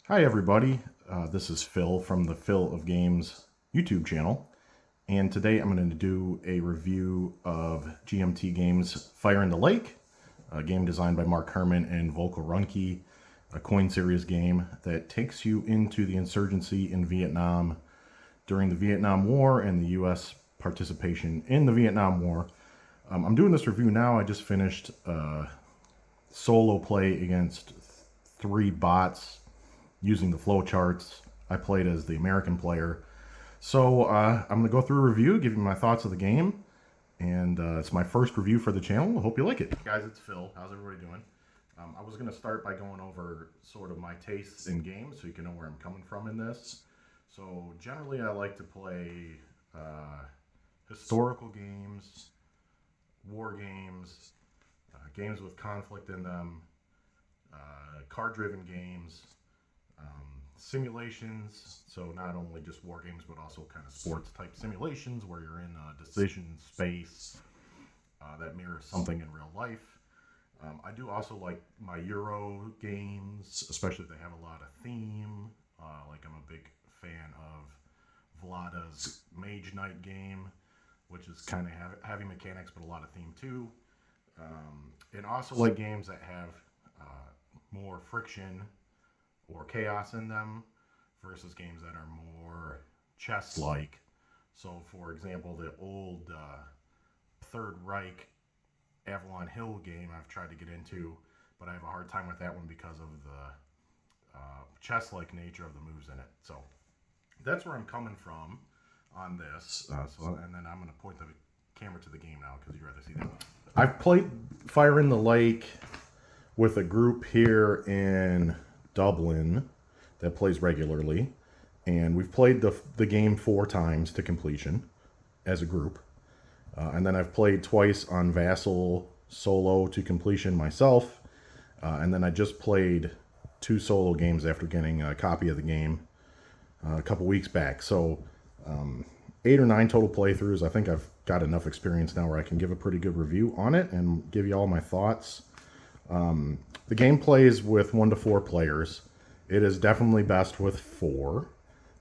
Hi everybody, this is Phil from the Phil of Games YouTube channel, and today I'm going to do a review of GMT Games Fire in the Lake, a game designed by Mark Herman and Volker Runke, a coin series game that takes you into the insurgency in Vietnam during the Vietnam War and the U.S. participation in the Vietnam War. I'm doing this review now. I just finished solo play against 3 bots using the flow charts. I played as the American player. So I'm going to go through a review, give you my thoughts of the game. And it's my first review for the channel. I hope you like it. Guys, it's Phil. How's everybody doing? I was going to start by going over sort of my tastes in games so you can know where I'm coming from in this. So generally I like to play historical games, war games, games with conflict in them, card-driven games, simulations, so not only just war games but also kind of sports type simulations where you're in a decision space that mirrors something in real life. I do also like my Euro games, especially if they have a lot of theme. Like I'm a big fan of Vlada's Mage Knight game, which is kind of heavy mechanics but a lot of theme too. And also like games that have more friction or chaos in them versus games that are more chess-like. So, for example, the old Third Reich Avalon Hill game I've tried to get into, but I have a hard time with that one because of the chess-like nature of the moves in it. So, that's where I'm coming from on this. And then I'm going to point the camera to the game now because you'd rather see that. I've played Fire in the Lake with a group here in Dublin that plays regularly, and we've played the game 4 times to completion as a group, and then I've played twice on Vassal solo to completion myself, and then I just played 2 solo games after getting a copy of the game a couple weeks back. So 8 or 9 total playthroughs. I think I've got enough experience now where I can give a pretty good review on it and give you all my thoughts. The game plays with 1 to 4 players. It is definitely best with 4,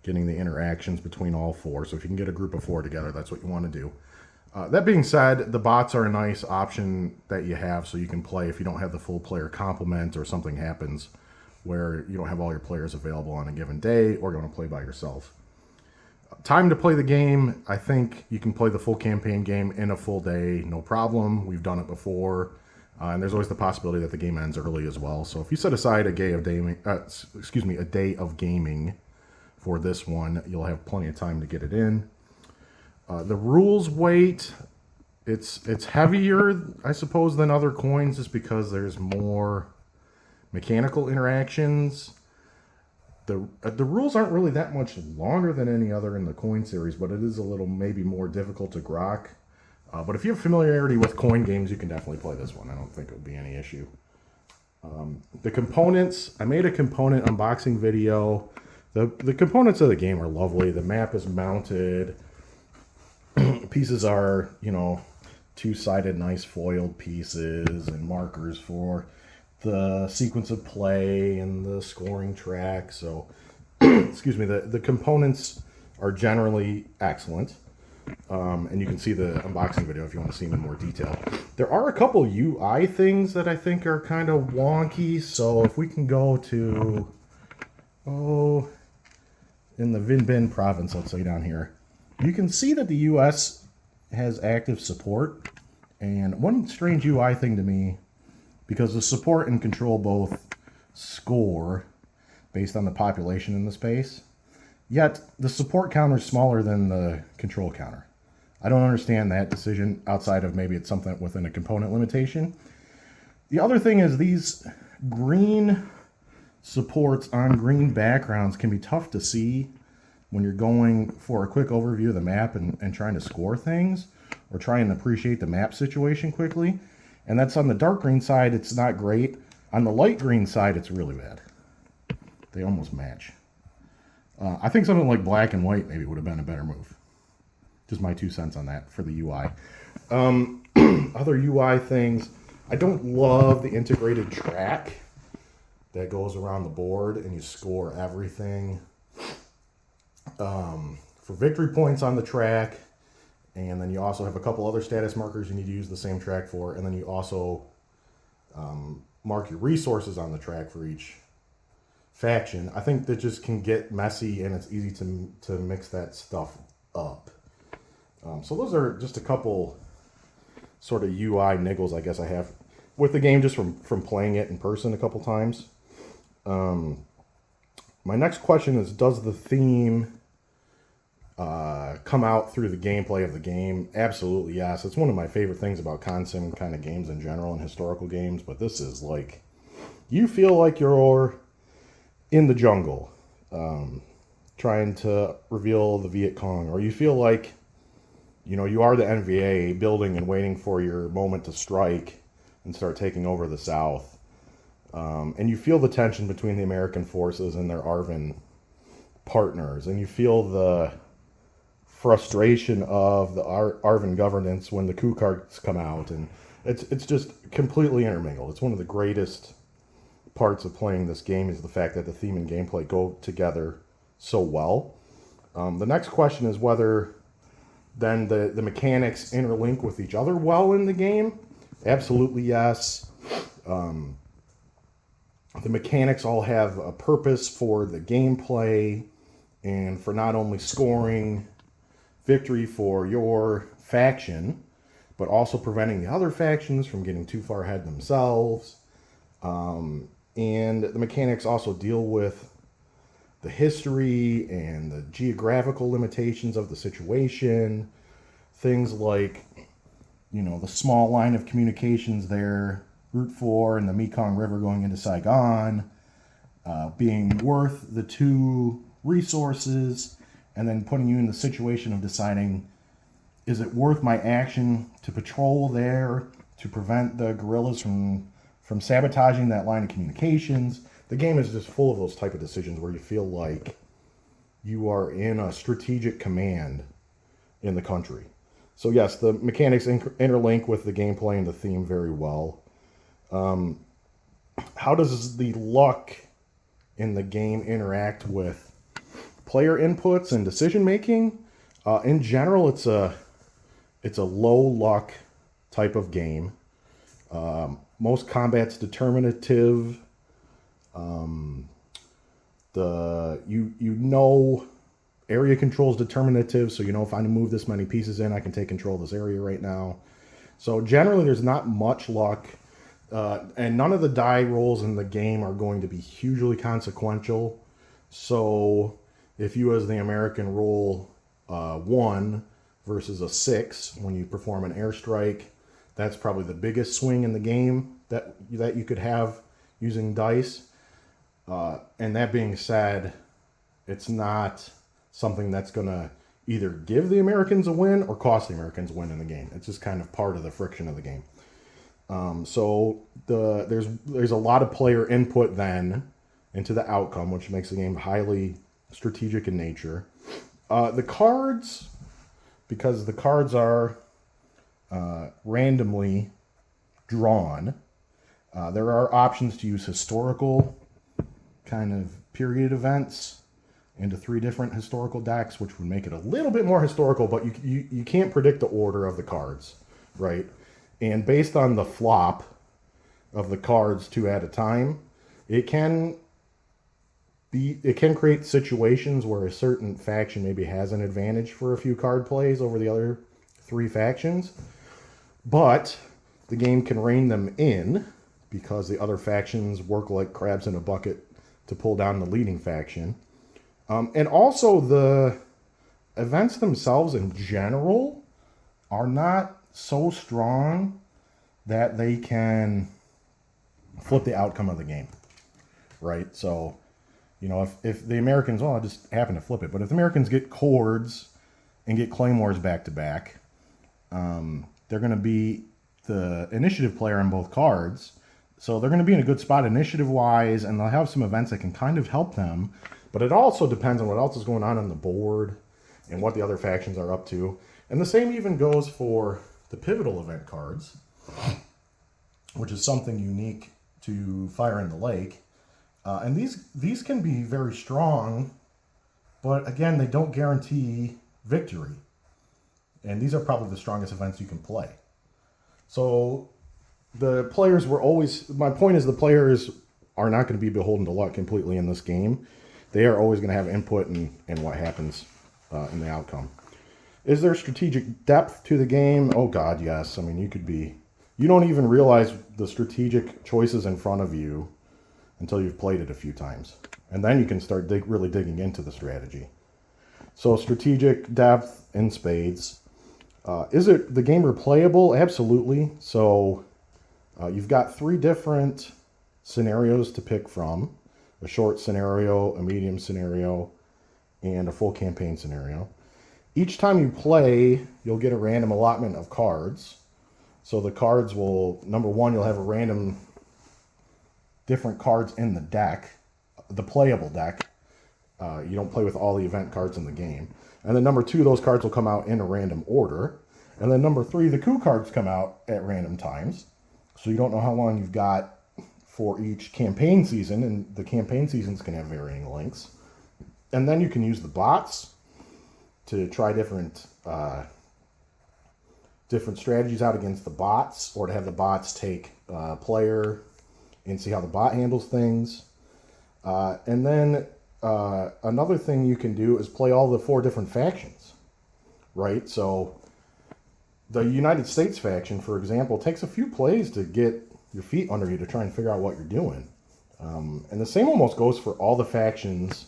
getting the interactions between all 4. So if you can get a group of 4 together, that's what you want to do. That being said, the bots are a nice option that you have so you can play if you don't have the full player complement or something happens where you don't have all your players available on a given day or going to play by yourself. Time to play the game, I think you can play the full campaign game in a full day, no problem. We've done it before. And there's always the possibility that the game ends early as well. So if you set aside a day of gaming for this one, you'll have plenty of time to get it in. The rules weight, it's heavier, I suppose, than other coins just because there's more mechanical interactions. The rules aren't really that much longer than any other in the coin series, but it is a little maybe more difficult to grok. But if you have familiarity with coin games, you can definitely play this one. I don't think it would be any issue. The components, I made a component unboxing video. The components of the game are lovely. The map is mounted. Pieces are, 2-sided nice foiled pieces and markers for the sequence of play and the scoring track. So, excuse me, the components are generally excellent. And you can see the unboxing video if you want to see them in more detail. There are a couple UI things that I think are kind of wonky. So if we can go to, in the Vinh Binh province, let's say down here, you can see that the US has active support. And one strange UI thing to me, because the support and control both score based on the population in the space, yet the support counter is smaller than the control counter. I don't understand that decision outside of maybe it's something within a component limitation. The other thing is these green supports on green backgrounds can be tough to see when you're going for a quick overview of the map and trying to score things or try and appreciate the map situation quickly. And that's on the dark green side, it's not great. On the light green side, it's really bad. They almost match. I think something like black and white maybe would have been a better move. Just my 2 cents on that for the UI. Other UI things, I don't love the integrated track. that goes around the board, and you score everything for victory points on the track. And then you also have a couple other status markers you need to use the same track for. And then you also mark your resources on the track for each faction. I think that just can get messy, and it's easy to mix that stuff up. So those are just a couple sort of UI niggles I guess I have with the game just from playing it in person a couple times. My next question is, does the theme come out through the gameplay of the game? Absolutely, yes. It's one of my favorite things about consim kind of games in general and historical games, but this is like, you feel like you're in the jungle trying to reveal the Viet Cong, or you feel like, you know, you are the NVA building and waiting for your moment to strike and start taking over the South. And you feel the tension between the American forces and their ARVN partners, and you feel the frustration of the ARVN governance when the coup cards come out, and it's just completely intermingled. It's one of the greatest parts of playing this game, is the fact that the theme and gameplay go together so well. The next question is whether then the mechanics interlink with each other well in the game. Absolutely, yes. The mechanics all have a purpose for the gameplay and for not only scoring victory for your faction, but also preventing the other factions from getting too far ahead themselves. And the mechanics also deal with the history and the geographical limitations of the situation. Things like, you know, the small line of communications there, Route 4 and the Mekong River going into Saigon, being worth the two resources, and then putting you in the situation of deciding, is it worth my action to patrol there to prevent the guerrillas from sabotaging that line of communications? The game is just full of those type of decisions where you feel like you are in a strategic command in the country. So yes, the mechanics interlink with the gameplay and the theme very well. How does the luck in the game interact with player inputs and decision making? In general, it's a low luck type of game. Most combat's determinative. Area control is determinative, so you know, if I move this many pieces in, I can take control of this area right now. So generally, there's not much luck, and none of the die rolls in the game are going to be hugely consequential. So if you, as the American, roll 1 versus a 6 when you perform an airstrike, that's probably the biggest swing in the game that you could have using dice. And that being said, it's not something that's going to either give the Americans a win or cost the Americans a win in the game. It's just kind of part of the friction of the game. So there's a lot of player input then into the outcome, which makes the game highly strategic in nature. The cards, because the cards are randomly drawn, there are options to use historical kind of period events into 3 different historical decks, which would make it a little bit more historical, but you can't predict the order of the cards, right? And based on the flop of the cards 2 at a time, it can create situations where a certain faction maybe has an advantage for a few card plays over the other 3 factions, but the game can rein them in because the other factions work like crabs in a bucket to pull down the leading faction. And also the events themselves in general are not so strong that they can flip the outcome of the game, right? So, you know, if the Americans, well, I just happen to flip it, but if the Americans get cords and get claymores back to back, they're going to be the initiative player on both cards. So they're going to be in a good spot initiative-wise, and they'll have some events that can kind of help them. But it also depends on what else is going on the board and what the other factions are up to. And the same even goes for the pivotal event cards, which is something unique to Fire in the Lake. And these can be very strong, but again, they don't guarantee victory. And these are probably the strongest events you can play. So the players were always, my point is the players are not going to be beholden to luck completely in this game. They are always going to have input in what happens in the outcome. Is there strategic depth to the game? Oh God, yes. I mean, you don't even realize the strategic choices in front of you until you've played it a few times. And then you can start really digging into the strategy. So strategic depth in spades. Is the game replayable? Absolutely. So you've got 3 different scenarios to pick from. A short scenario, a medium scenario, and a full campaign scenario. Each time you play, you'll get a random allotment of cards. So the cards will, number 1, you'll have a random different cards in the deck, the playable deck. You don't play with all the event cards in the game. And then number 2, those cards will come out in a random order. And then number 3, the coup cards come out at random times. So you don't know how long you've got for each campaign season, and the campaign seasons can have varying lengths. And then you can use the bots to try different strategies out against the bots, or to have the bots take player and see how the bot handles things. And then another thing you can do is play all the 4 different factions, right? So the United States faction, for example, takes a few plays to get your feet under you to try and figure out what you're doing. And the same almost goes for all the factions,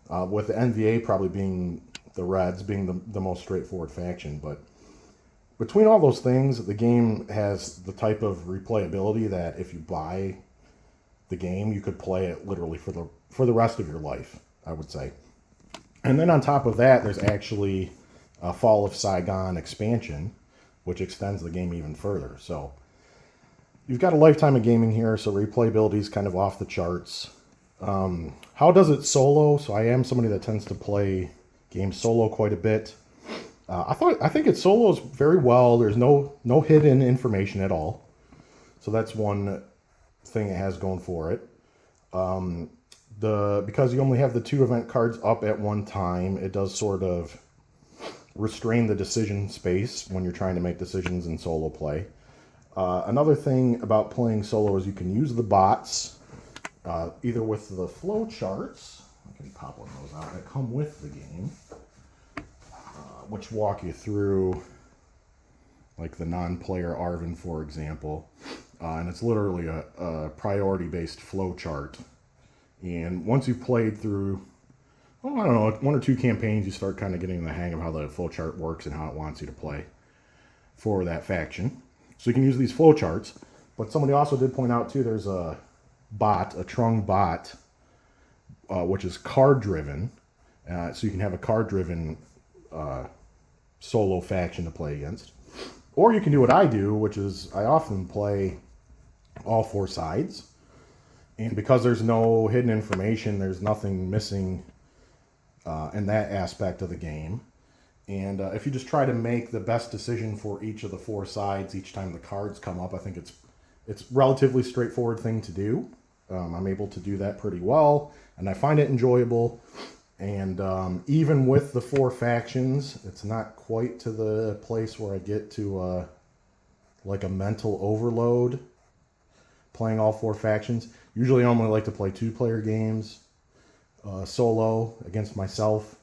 with the NVA probably being the Reds, being the most straightforward faction. But between all those things, the game has the type of replayability that if you buy the game, you could play it literally for the rest of your life, I would say. And then on top of that, there's actually a Fall of Saigon expansion, which extends the game even further. So you've got a lifetime of gaming here, so replayability is kind of off the charts. How does it solo? So I am somebody that tends to play games solo quite a bit. I think it solos very well. There's no hidden information at all. So that's one thing it has going for it. Because you only have the 2 event cards up at one time, it does sort of restrain the decision space when you're trying to make decisions in solo play. Another thing about playing solo is you can use the bots, either with the flow charts. I can pop one of those out that come with the game, which walk you through, like the non-player Arvin, for example. And it's literally a priority-based flow chart. And once you've played through, I don't know, 1 or 2 campaigns, you start kind of getting the hang of how the flow chart works and how it wants you to play for that faction. So you can use these flow charts. But somebody also did point out, too, there's a Trung bot, which is card-driven. So you can have a card-driven solo faction to play against. Or you can do what I do, which is I often play all 4 sides. And because there's no hidden information, there's nothing missing in that aspect of the game. And if you just try to make the best decision for each of the 4 sides each time the cards come up, I think it's a relatively straightforward thing to do. I'm able to do that pretty well, and I find it enjoyable. And even with the 4 factions, it's not quite to the place where I get to like a mental overload playing all 4 factions. Usually I only like to play 2-player games solo against myself,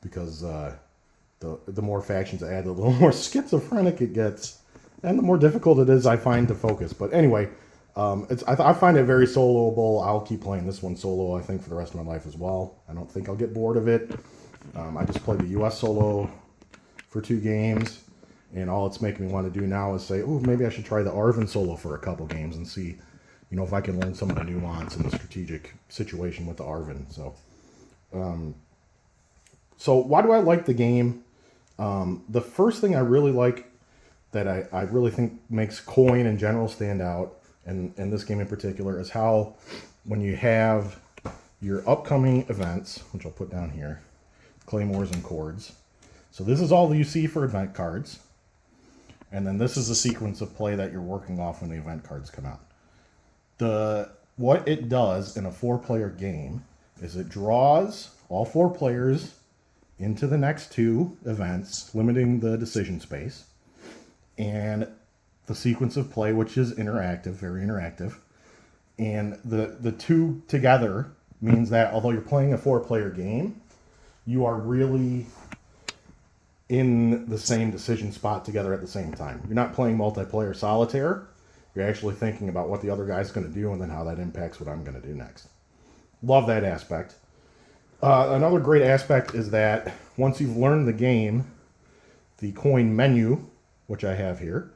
because the more factions I add, the little more schizophrenic it gets, and the more difficult it is, I find, to focus. But anyway, I find it very soloable. I'll keep playing this one solo, I think, for the rest of my life as well. I don't think I'll get bored of it. I just played the US solo for 2 games, and all it's making me want to do now is say, oh, maybe I should try the Arvin solo for a couple games and see, if I can learn some of the nuance in the strategic situation with the Arvin. So why do I like the game? The first thing I really like, that I really think makes Coin in general stand out, and this game in particular, is how when you have your upcoming events, which I'll put down here, Claymores and Chords. So this is all that you see for event cards. And then this is the sequence of play that you're working off when the event cards come out. The what it does in a 4-player game is it draws all 4 players into the next 2 events, limiting the decision space, and the sequence of play, which is interactive, very interactive. And the 2 together means that although you're playing a 4-player game, you are really in the same decision spot together at the same time. You're not playing multiplayer solitaire. You're actually thinking about what the other guy's going to do and then how that impacts what I'm going to do next. Love that aspect. Another great aspect is that once you've learned the game, the coin menu, which I have here,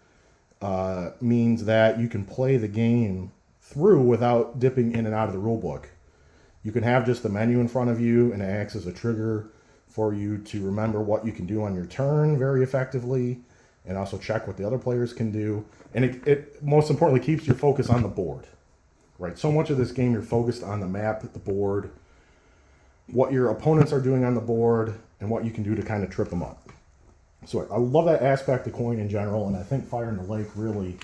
means that you can play the game through without dipping in and out of the rulebook. You can have just the menu in front of you, and it acts as a trigger for you to remember what you can do on your turn very effectively, and also check what the other players can do. And it most importantly keeps your focus on the board. Right? So much of this game you're focused on the map, the board, what your opponents are doing on the board, and what you can do to kind of trip them up. So I love that aspect of coin in general, and I think Fire in the Lake really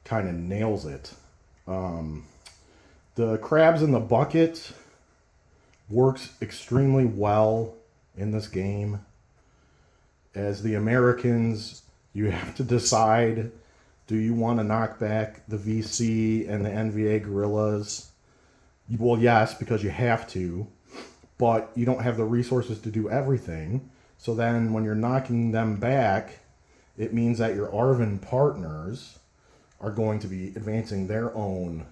kind of nails it. The crabs in the bucket works extremely well in this game. As the Americans, you have to decide, do you want to knock back the VC and the NVA guerrillas? Well, yes, because you have to, but you don't have the resources to do everything. So then when you're knocking them back, it means that your Arvin partners are going to be advancing their own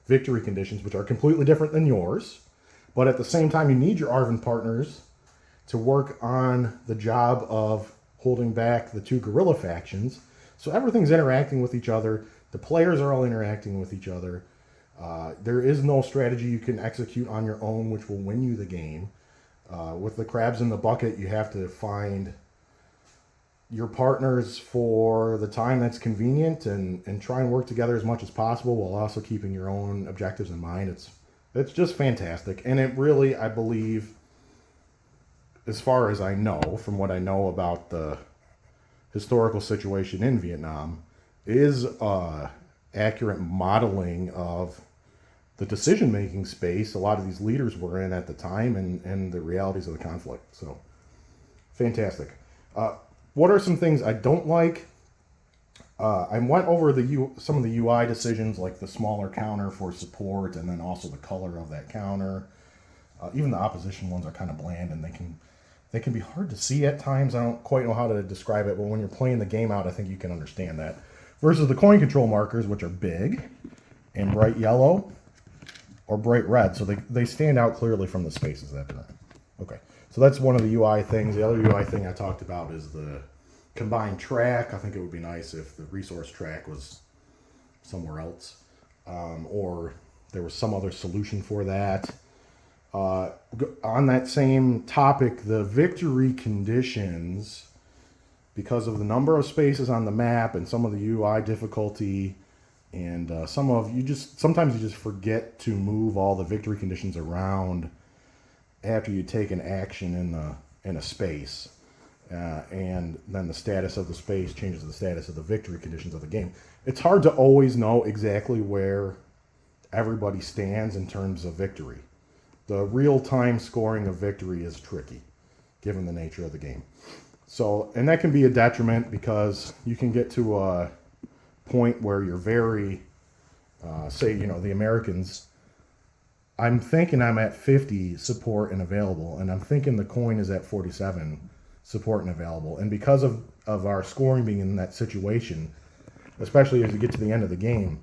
victory conditions, which are completely different than yours. But at the same time, you need your Arvin partners to work on the job of holding back the 2 guerrilla factions. So everything's interacting with each other. The players are all interacting with each other. There is no strategy you can execute on your own which will win you the game. With the crabs in the bucket, you have to find your partners for the time that's convenient and try and work together as much as possible while also keeping your own objectives in mind. It's just fantastic. And it really, I believe, as far as I know, from what I know about the historical situation in Vietnam, is accurate modeling of the decision-making space a lot of these leaders were in at the time and the realities of the conflict. So, fantastic. What are some things I don't like? I went over some of the UI decisions, like the smaller counter for support, and then also the color of that counter. Even the opposition ones are kind of bland, and they can be hard to see at times. I don't quite know how to describe it, but when you're playing the game out, I think you can understand that. Versus the coin control markers, which are big and bright yellow or bright red, so they stand out clearly from the spaces that they're in. Okay, so that's one of the UI things. The other UI thing I talked about is the combined track. I think it would be nice if the resource track was somewhere else, or there was some other solution for that. On that same topic, the victory conditions, because of the number of spaces on the map and some of the UI difficulty, and sometimes you just forget to move all the victory conditions around after you take an action in a space, and then the status of the space changes the status of the victory conditions of the game. It's hard to always know exactly where everybody stands in terms of victory. The real-time scoring of victory is tricky, given the nature of the game. So, and that can be a detriment because you can get to a point where you're very, say, the Americans, I'm thinking I'm at 50 support and available, and I'm thinking the coin is at 47 support and available. And because of our scoring being in that situation, especially as you get to the end of the game,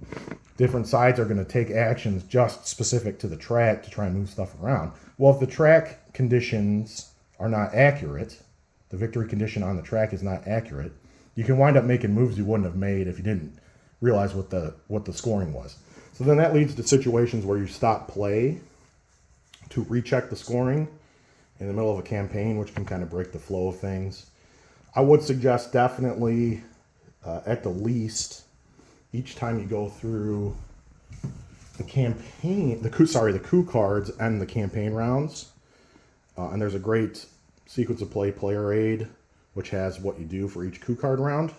different sides are going to take actions just specific to the track to try and move stuff around. Well, if the track conditions are not accurate, the victory condition on the track is not accurate, you can wind up making moves you wouldn't have made if you didn't realize what the scoring was. So then that leads to situations where you stop play to recheck the scoring in the middle of a campaign, which can kind of break the flow of things. I would suggest definitely, at the least, each time you go through the campaign, the coup cards and the campaign rounds, and there's a great sequence of play player aid, which has what you do for each coup card round,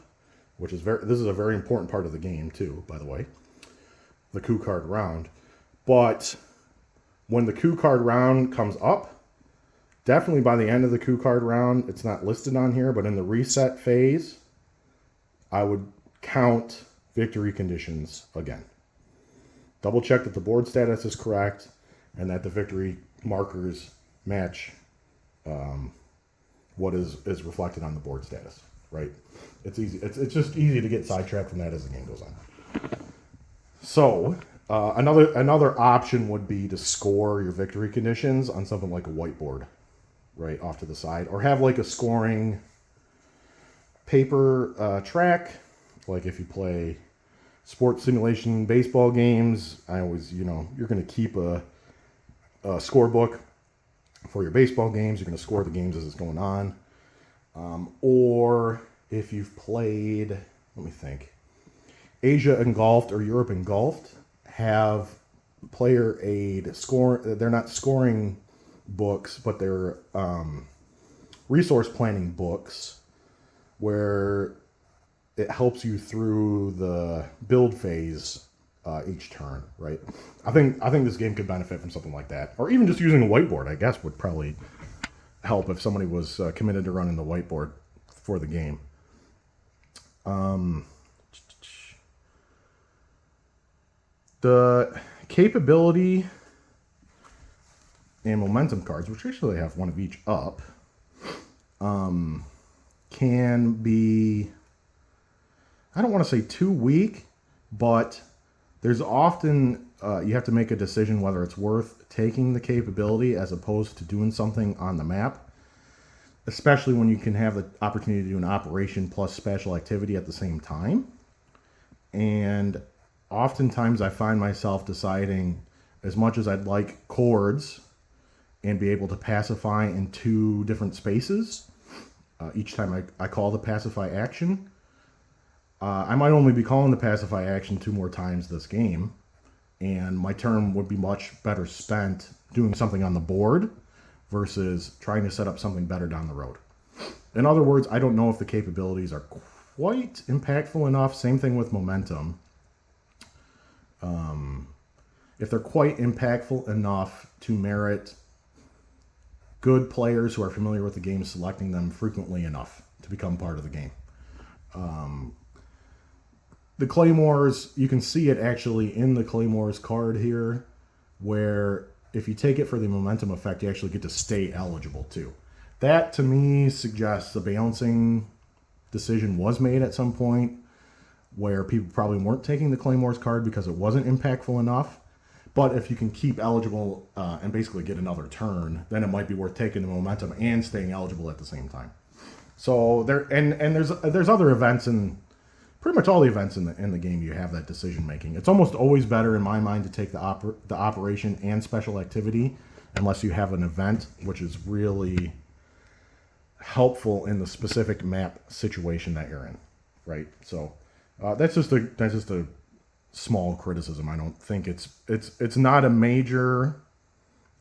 which is this is a very important part of the game too, by the way. the coup card round. But when the coup card round comes up, definitely by the end of the coup card round, it's not listed on here, but in the reset phase, I would count victory conditions again. Double check that the board status is correct and that the victory markers match what is reflected on the board status, right? It's easy. It's just easy to get sidetracked from that as the game goes on. So another option would be to score your victory conditions on something like a whiteboard, right off to the side, or have like a scoring paper track. Like if you play sports simulation baseball games, I always, you're going to keep a scorebook for your baseball games. You're going to score the games as it's going on. Or if you've played, let me think, Asia Engulfed or Europe Engulfed, have player aid score. They're not scoring books, but they're resource planning books where it helps you through the build phase each turn, right? I think this game could benefit from something like that, or even just using a whiteboard. I guess would probably help if somebody was committed to running the whiteboard for the game. The capability and momentum cards, which actually have one of each up, can be, I don't want to say too weak, but there's often, you have to make a decision whether it's worth taking the capability as opposed to doing something on the map, especially when you can have the opportunity to do an operation plus special activity at the same time. And oftentimes I find myself deciding, as much as I'd like chords and be able to pacify in 2 different spaces each time I call the pacify action, I might only be calling the pacify action 2 more times this game, and my turn would be much better spent doing something on the board versus trying to set up something better down the road. In other words, I don't know if the capabilities are quite impactful enough. Same thing with momentum. If they're quite impactful enough to merit good players who are familiar with the game selecting them frequently enough to become part of the game. The Claymores, you can see it actually in the Claymores card here, where if you take it for the momentum effect, you actually get to stay eligible too. That to me suggests the balancing decision was made at some point where people probably weren't taking the Claymores card because it wasn't impactful enough. But if you can keep eligible and basically get another turn, then it might be worth taking the momentum and staying eligible at the same time. So there, and there's other events, and pretty much all the events in the game you have that decision making. It's almost always better in my mind to take the operation and special activity, unless you have an event which is really helpful in the specific map situation that you're in, right? So that's just a small criticism. I don't think it's not a major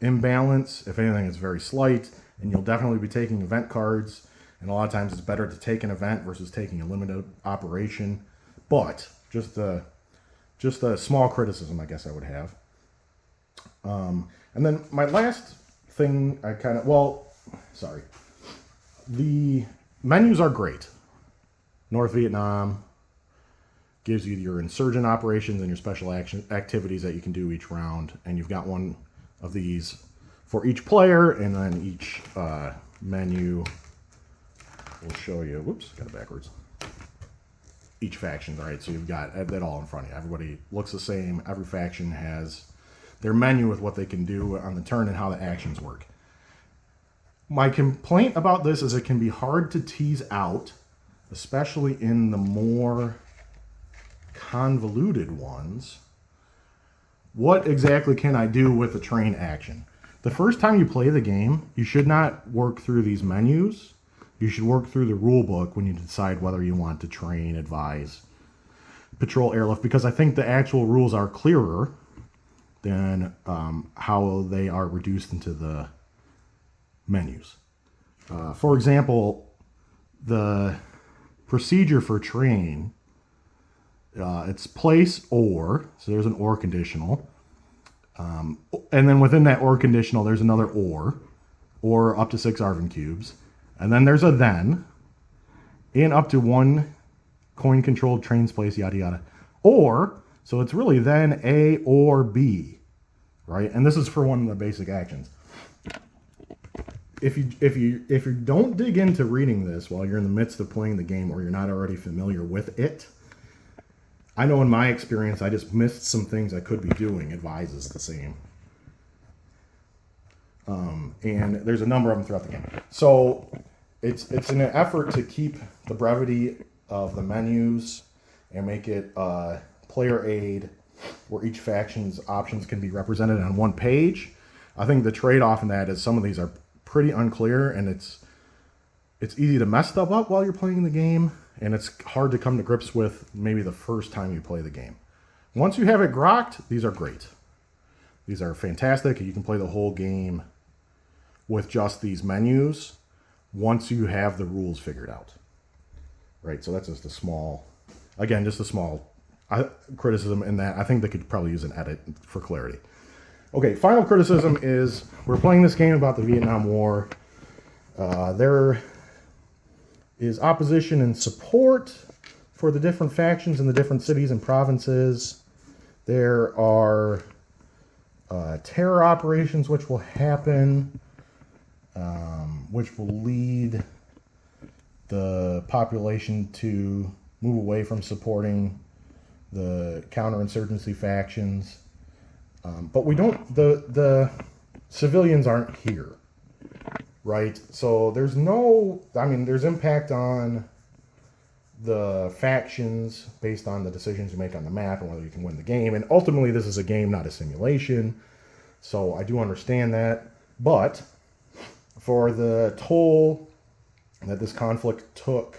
imbalance. If anything, it's very slight, and you'll definitely be taking event cards, and a lot of times it's better to take an event versus taking a limited operation. But just a small criticism, I guess I would have. And then my last thing, the menus are great. North Vietnam gives you your insurgent operations and your special action activities that you can do each round, and you've got one of these for each player, and then each menu will show you. Whoops, got it backwards. Each faction, right? So you've got that all in front of you. Everybody looks the same. Every faction has their menu with what they can do on the turn and how the actions work. My complaint about this is it can be hard to tease out, especially in the more convoluted ones. What exactly can I do with a train action? The first time you play the game, you should not work through these menus. You should work through the rule book when you decide whether you want to train, advise, patrol, airlift, because I think the actual rules are clearer than how they are reduced into the menus. For example, the procedure for train It's place or, so there's an or conditional. And then within that or conditional, there's another or up to 6 Arvin cubes. And then there's a then, and up to 1 coin-controlled trains place, yada, yada. Or, so it's really then A or B, right? And this is for one of the basic actions. If you don't dig into reading this while you're in the midst of playing the game, or you're not already familiar with it, I know in my experience, I just missed some things I could be doing. Advise is the same. And there's a number of them throughout the game. So it's in an effort to keep the brevity of the menus and make it player aid, where each faction's options can be represented on one page. I think the trade-off in that is some of these are pretty unclear, and it's easy to mess stuff up while you're playing the game, and it's hard to come to grips with maybe the first time you play the game. Once you have it grokked, these are great. These are fantastic. You can play the whole game with just these menus once you have the rules figured out. Right, so that's just a small criticism in that. I think they could probably use an edit for clarity. Okay, final criticism is we're playing this game about the Vietnam War. There is opposition and support for the different factions in the different cities and provinces. There are terror operations which will happen, which will lead the population to move away from supporting the counterinsurgency factions. But we don't, the civilians aren't here, right? So there's there's impact on the factions based on the decisions you make on the map and whether you can win the game. And ultimately, this is a game, not a simulation. So I do understand that. But for the toll that this conflict took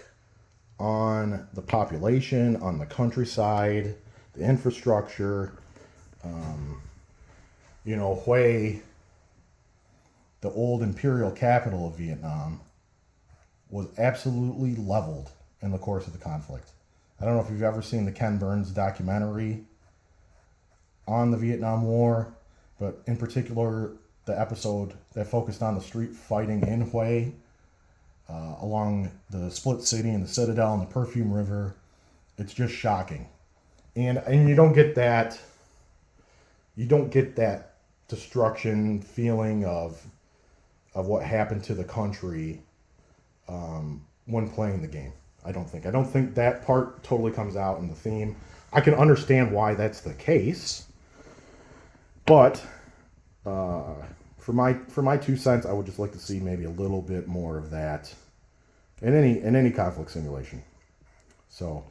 on the population, on the countryside, the infrastructure, Hue, the old imperial capital of Vietnam, was absolutely leveled in the course of the conflict. I don't know if you've ever seen the Ken Burns documentary on the Vietnam War, but in particular, the episode that focused on the street fighting in Hue, along the Split City and the Citadel and the Perfume River. It's just shocking. And you don't get that destruction feeling of what happened to the country when playing the game. I don't think that part totally comes out in the theme. I can understand why that's the case, but for my 2 cents, I would just like to see maybe a little bit more of that in any conflict simulation. So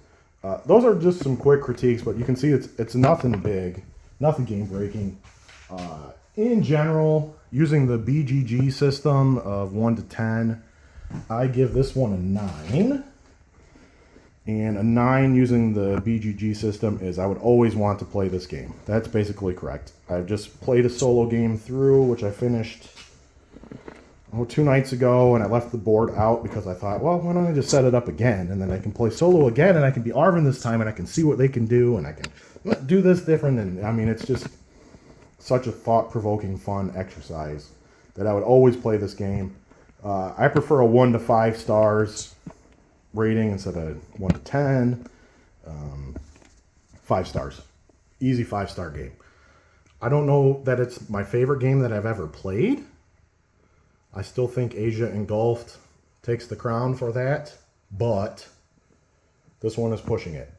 those are just some quick critiques, but you can see it's nothing big, nothing game breaking. In general, using the BGG system of 1 to 10, I give this one a 9. And a 9 using the BGG system is I would always want to play this game. That's basically correct. I've just played a solo game through, which I finished 2 nights ago, and I left the board out because I thought, well, why don't I just set it up again, and then I can play solo again, and I can be Arvin this time, and I can see what they can do, and I can do this different. And it's just such a thought-provoking, fun exercise that I would always play this game. I prefer a 1 to 5 stars rating instead of 1 to 10. 5 stars. Easy 5-star game. I don't know that it's my favorite game that I've ever played. I still think Asia Engulfed takes the crown for that, but this one is pushing it.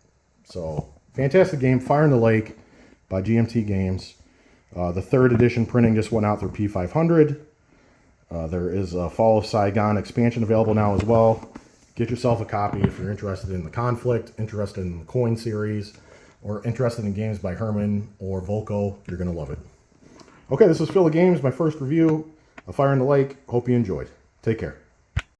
So, fantastic game. Fire in the Lake by GMT Games. The 3rd edition printing just went out through P500. There is a Fall of Saigon expansion available now as well. Get yourself a copy if you're interested in the conflict, interested in the coin series, or interested in games by Herman or Volko. You're going to love it. Okay, this is Phil of Games, my first review of Fire in the Lake. Hope you enjoyed. Take care.